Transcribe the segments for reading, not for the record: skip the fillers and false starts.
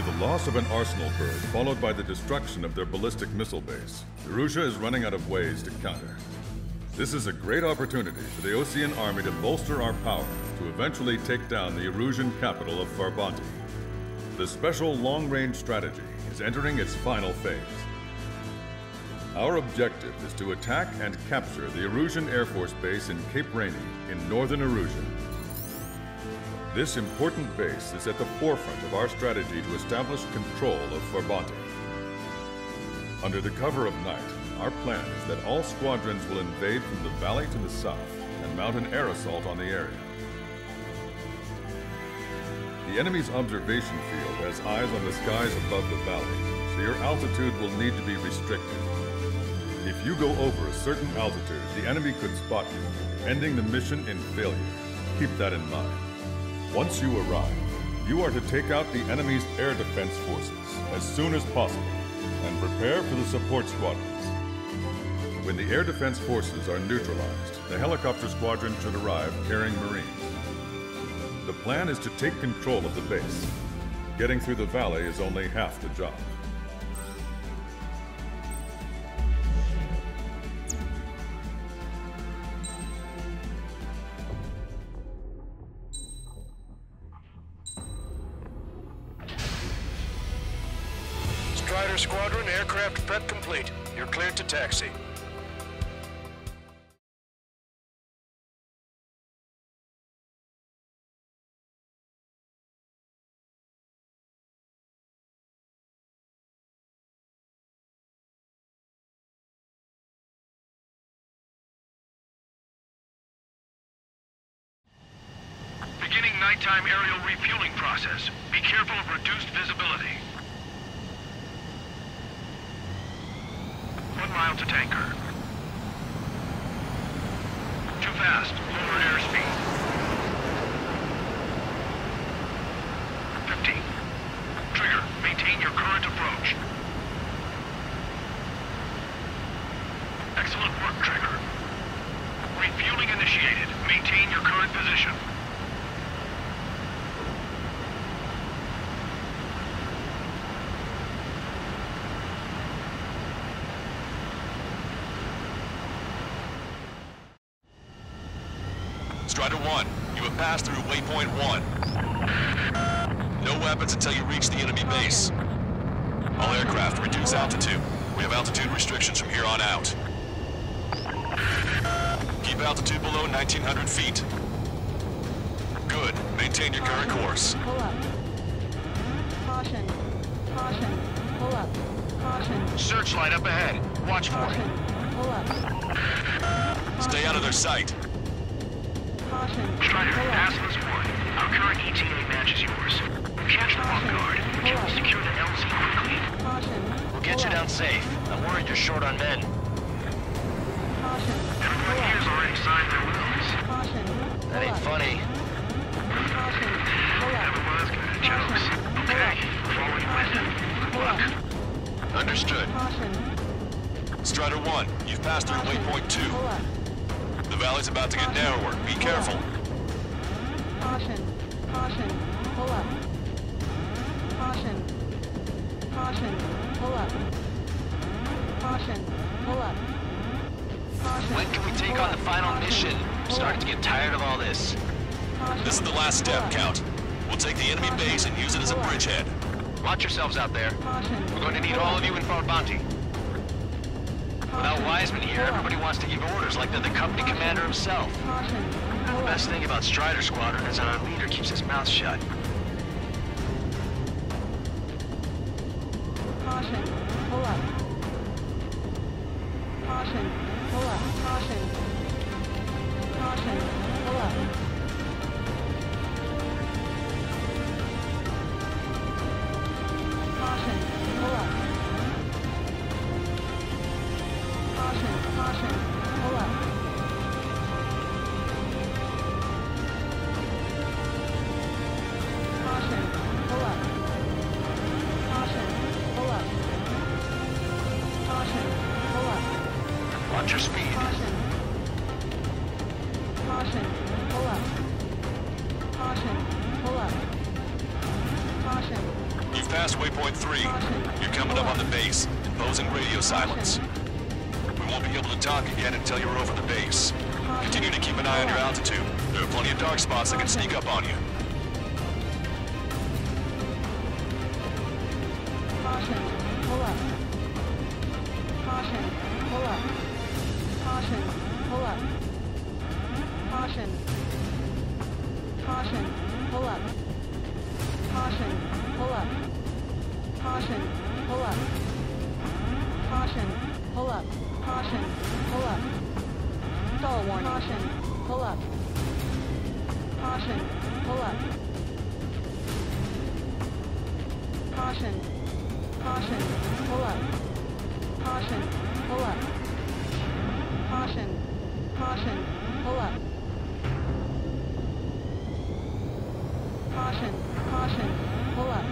With the loss of an arsenal bird, followed by the destruction of their ballistic missile base, Erusea is running out of ways to counter. This is a great opportunity for the Osean army to bolster our power to eventually take down the Erusian capital of Farbanti. The special long-range strategy is entering its final phase. Our objective is to attack and capture the Erusian Air Force Base in Cape Rainy in northern Erusia. This important base is at the forefront of our strategy to establish control of Farbanti. Under the cover of night, our plan is that all squadrons will invade from the valley to the south and mount an air assault on the area. The enemy's observation field has eyes on the skies above the valley, so your altitude will need to be restricted. If you go over a certain altitude, the enemy could spot you, ending the mission in failure. Keep that in mind. Once you arrive, you are to take out the enemy's air defense forces as soon as possible and prepare for the support squadrons. When the air defense forces are neutralized, the helicopter squadron should arrive carrying Marines. The plan is to take control of the base. Getting through the valley is only half the job. Strider Squadron, aircraft prep complete. You're cleared to taxi. Beginning nighttime aerial refueling process. Be careful of reduced visibility. 1 mile to tanker. Too fast. Lower airspeed. 15. Trigger. Maintain your current approach. Excellent work, Trigger. Refueling initiated. Maintain your current position. Strider 1, you have passed through waypoint 1. No weapons until you reach the enemy base. All aircraft, reduce altitude. We have altitude restrictions from here on out. Keep altitude below 1,900 feet. Good. Maintain your current course. Pull up. Caution. Caution. Pull up. Caution. Searchlight up ahead. Watch for Caution. it. Pull up. Stay out of their sight. Caution. Strider, Pull up. ask this one. Our current ETA matches yours. Catch the vanguard. We can secure the LZ quickly. Caution. We'll get you down safe. I'm worried you're short on men. Caution. Everyone here's already signed their wills. Caution. That ain't funny. Caution. Pull up. Never was good at jokes. Okay, follow you with him. Good luck. Understood. Caution. Strider 1, you've passed through waypoint 2. Pull up. The valley's about to get narrower. Be careful. Caution. Caution. Pull up. Caution. Caution. Pull up. Caution. Pull up. Caution. When can we take on the final mission? I'm starting to get tired of all this. This is the last step, Count. We'll take the enemy base and use it as a bridgehead. Watch yourselves out there. Caution. We're going to need all of you in Farbanti. Without Wiseman here, everybody wants to give orders like they're the company commander himself. Caution. The best thing about Strider Squadron is that our leader keeps his mouth shut. Caution. Pull up. Caution. Pull up. Caution. Caution. Pull up. Caution. Pull up. Caution. Caution. Pull up. Caution. Pull up. Caution. Pull up. Caution. Pull up. Watch your speed. Caution. Caution. Pull up. Caution. Pull up. Caution. You've passed waypoint 3. You're coming up on the base, imposing radio silence. We won't be able to talk again until you're over the base. Continue to keep an eye on your altitude. There are plenty of dark spots that can sneak up on you. Caution, pull up. Caution, pull up. Caution, pull up. Caution. Caution, pull up. Caution, pull up. Caution, pull up. Caution, pull up. Caution, pull up. Stall warning. Caution, pull up. Caution, pull up. Caution, caution, pull up. Caution, pull up. Caution, caution, pull up. Caution, caution, pull up.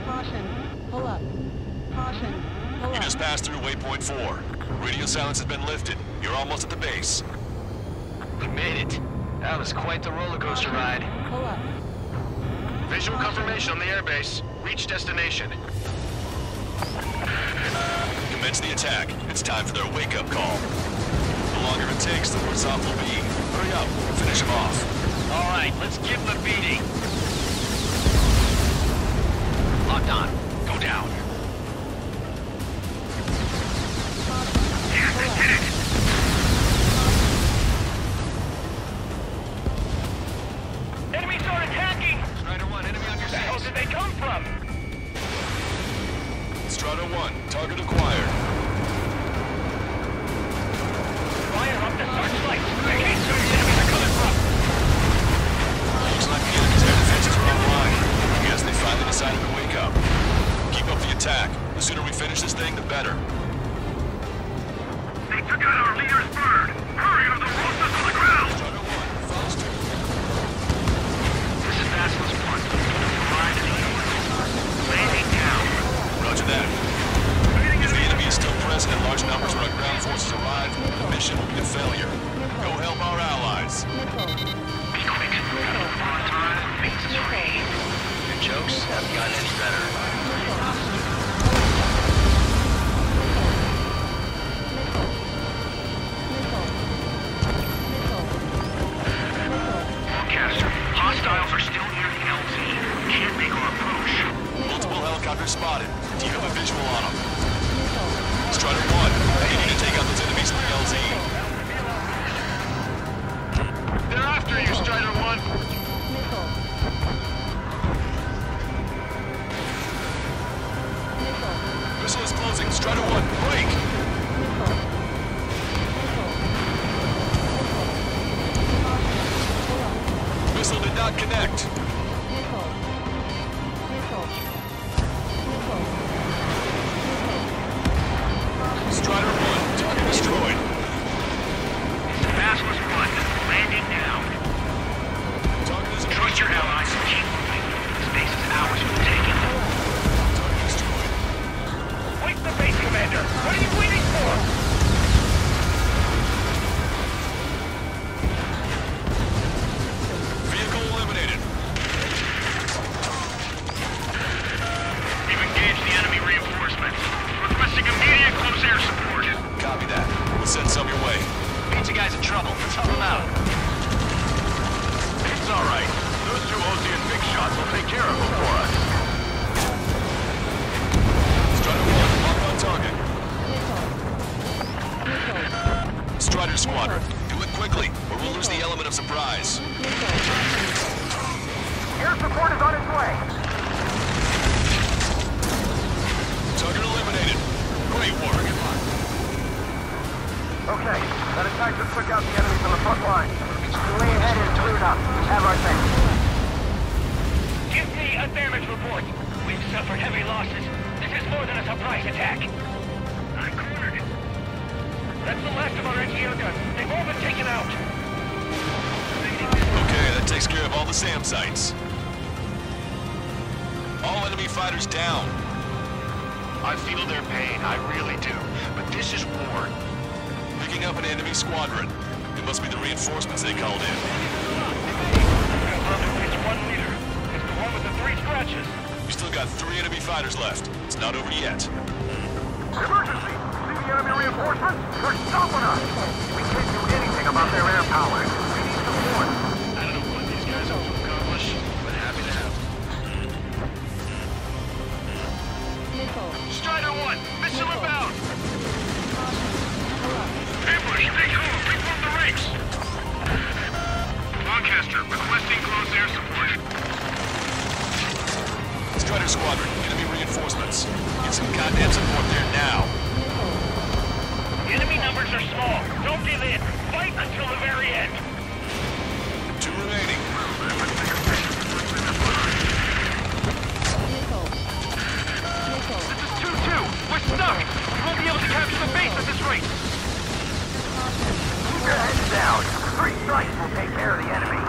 Caution, pull up. Caution, pull You up. just passed through waypoint 4. Radio silence has been lifted. You're almost at the base. We made it. That was quite the roller coaster ride. Pull up. Visual confirmation on the airbase. Reach destination. Commence the attack. It's time for their wake-up call. The longer it takes, the worse off we'll be. Hurry up. Finish them off. All right, let's give them a beating. Locked on. Go down. Yes, I did it. Enemies are attacking. Strider 1, enemy on your Where the hell did they come from? Strider 1, target acquired. Fire up the searchlights. I can't see where the enemies are coming from. Looks like the enemy's air defenses are online. I guess they finally decided to wake up. Keep up the attack. The sooner we finish this thing, the better. They took out our leader's bird. Hurry or they'll roast us on the ground. Strider 1, Foster. This is Basilisk 1. Arrived at the landing down. Roger that. If the enemy is still present in large numbers when our ground forces arrive, the mission will be a failure. Go help our allies. Missile. Be quick. Gotta move on time. Things is free. Your jokes haven't gotten any better. Broadcaster, hostiles are still near the LZ. Can't make our approach. Multiple helicopters spotted. Do you have a visual on them? Strider 1, you need to take out those enemies in the LZ. They're after you, Strider 1. Missile is closing. Strider 1, break! Missile did not connect. Strider 1, target destroyed. Basilisk 1, landing down. Target is Trust your allies and keep moving. Space is ours for the taking. Target destroyed. Wait the base, Commander! What are you waiting for? Vehicle eliminated. We've engaged the enemy reinforcements. Requesting immediate close air support. Copy that. We'll send some your way. Means you guys in trouble. Let's help them out. It's all right. Those two Osean big shots will take care of them for us. Strider 1, lock on target. Strider Squadron, do it quickly, or we'll lose the element of surprise. Air support is on its way. Target eliminated. Great work. Okay, that attack just took out the enemies on the front line. The way ahead is cleared up. Have our thing. Give me a damage report. We've suffered heavy losses. This is more than a surprise attack. I'm cornered. That's the last of our NGO guns. They've all been taken out. Okay, that takes care of all the SAM sites. All enemy fighters down. I feel their pain, I really do. But this is war. Picking up an enemy squadron. It must be the reinforcements they called in. It's one leader. It's the one with the 3 scratches. We still got 3 enemy fighters left. It's not over yet. Emergency! See the enemy reinforcements? They're stopping us! We can't do anything about their air power. We need support. I don't know what these guys hope to accomplish, but happy to help. Missile. Strider 1, missile Missile. inbound! Pull up. Ambush, take home, reform the ranks! Lancaster, requesting close air support. Strider Squadron, enemy reinforcements. Get some goddamn support there now. Enemy numbers are small. Don't give in. Fight until the very end. 2 remaining. Missile. Missile. This is 2-2. We're stuck. We won't be able to capture the base at this rate. Keep your heads down. 3 strikes will take care of the enemy.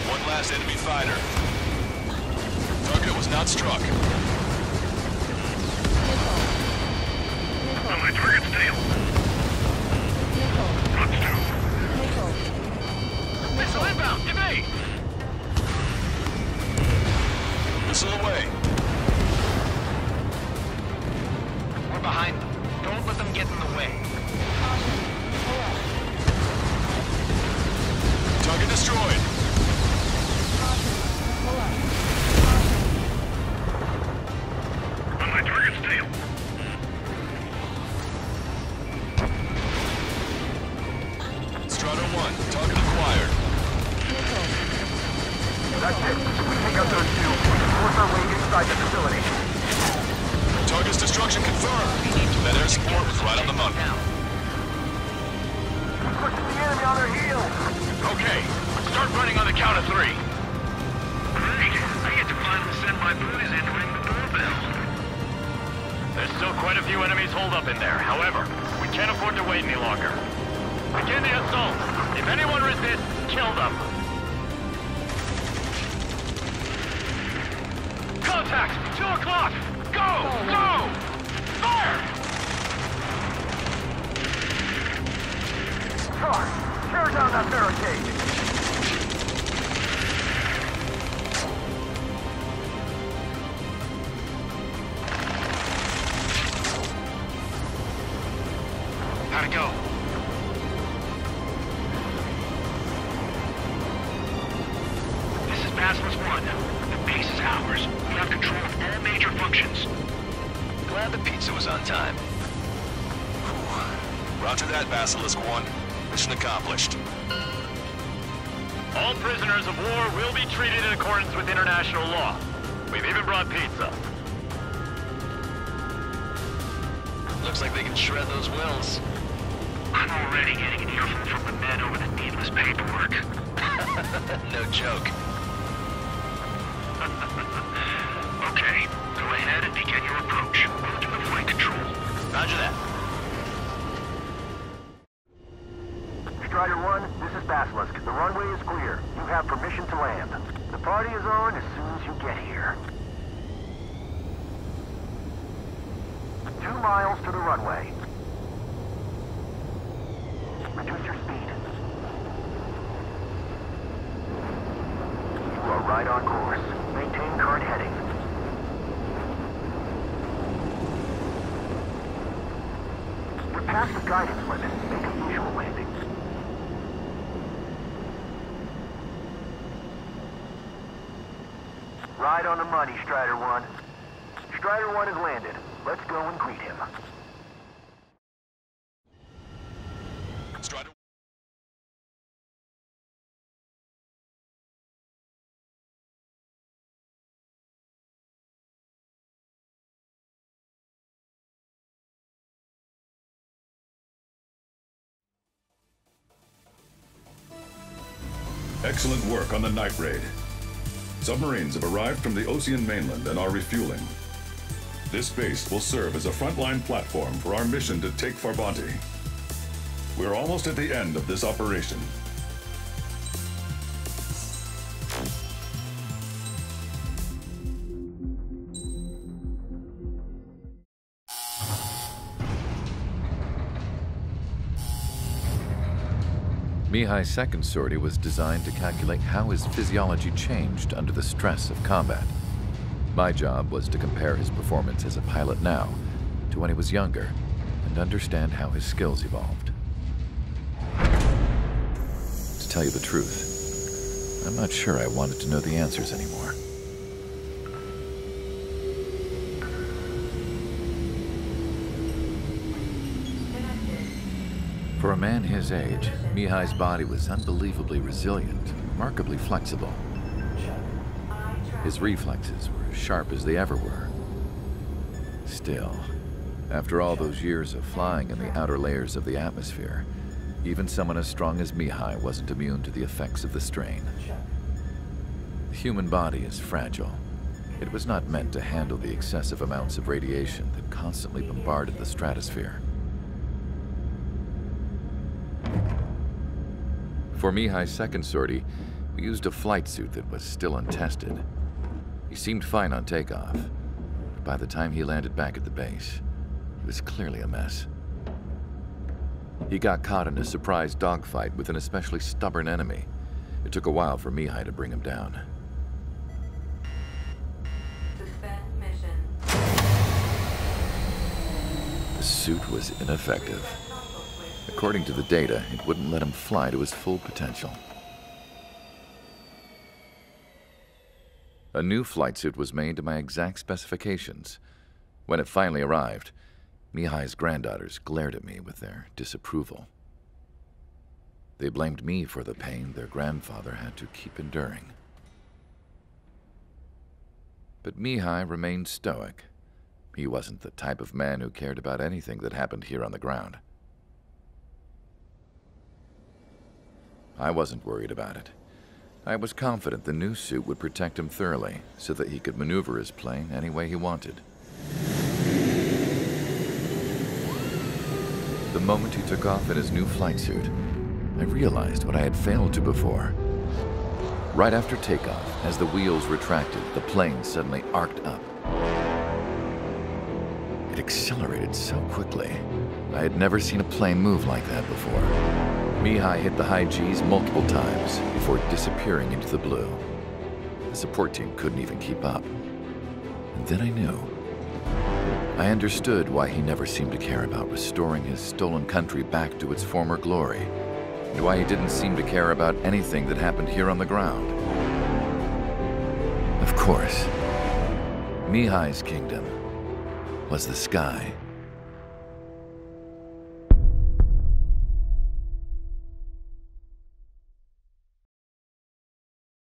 1 last enemy fighter. Target was not struck. On my target's tail. Knots 2. Missile inbound. Evade. Missile away. We're behind them. Don't let them get in the way. Target destroyed. On my target's tail. Strider 1, target acquired. That's it. We take out those 2. We can force our way inside the facility. Target's destruction confirmed. That air support was right on the money. Pushing the enemy on their heels. Okay, start running on the count of 3. Great. I get to finally send my boys in to ring the doorbell. There's still quite a few enemies holed up in there. However, we can't afford to wait any longer. Begin the assault. If anyone resists, kill them. Contact! 2 o'clock! Go! Go! Fire! Charge! Tear down that barricade! How'd it go? This is Basilisk 1. The base is ours. We have control of all major functions. Glad the pizza was on time. Roger that, Basilisk 1. Mission accomplished. All prisoners of war will be treated in accordance with international law. We've even brought pizza. Looks like they can shred those wills. I'm already getting an earful from the men over the needless paperwork. No joke. Okay, go ahead and begin your approach. We'll do the flight control. Roger that. Strider 1, this is Basilisk. The runway is clear. You have permission to land. The party is on as soon as you get here. 2 miles to the runway. Reduce your speed. You are right on course. Maintain current heading. You're past the guidance limit. Make a visual landing. Right on the money, Strider 1. Strider 1 has landed. Let's go and greet him. Strider. Excellent work on the night raid. Submarines have arrived from the Ocean mainland and are refueling. This base will serve as a frontline platform for our mission to take Farbanti. We're almost at the end of this operation. Mihai's second sortie was designed to calculate how his physiology changed under the stress of combat. My job was to compare his performance as a pilot now to when he was younger and understand how his skills evolved. To tell you the truth, I'm not sure I wanted to know the answers anymore. For a man his age, Mihai's body was unbelievably resilient, remarkably flexible. His reflexes were as sharp as they ever were. Still, after all those years of flying in the outer layers of the atmosphere, even someone as strong as Mihai wasn't immune to the effects of the strain. The human body is fragile. It was not meant to handle the excessive amounts of radiation that constantly bombarded the stratosphere. For Mihai's second sortie, we used a flight suit that was still untested. He seemed fine on takeoff, but by the time he landed back at the base, he was clearly a mess. He got caught in a surprise dogfight with an especially stubborn enemy. It took a while for Mihai to bring him down. Suspend mission. The suit was ineffective. According to the data, it wouldn't let him fly to his full potential. A new flight suit was made to my exact specifications. When it finally arrived, Mihai's granddaughters glared at me with their disapproval. They blamed me for the pain their grandfather had to keep enduring. But Mihai remained stoic. He wasn't the type of man who cared about anything that happened here on the ground. I wasn't worried about it. I was confident the new suit would protect him thoroughly so that he could maneuver his plane any way he wanted. The moment he took off in his new flight suit, I realized what I had failed to before. Right after takeoff, as the wheels retracted, the plane suddenly arced up. It accelerated so quickly. I had never seen a plane move like that before. Mihai hit the high G's multiple times before disappearing into the blue. The support team couldn't even keep up. And then I knew. I understood why he never seemed to care about restoring his stolen country back to its former glory, and why he didn't seem to care about anything that happened here on the ground. Of course, Mihai's kingdom was the sky.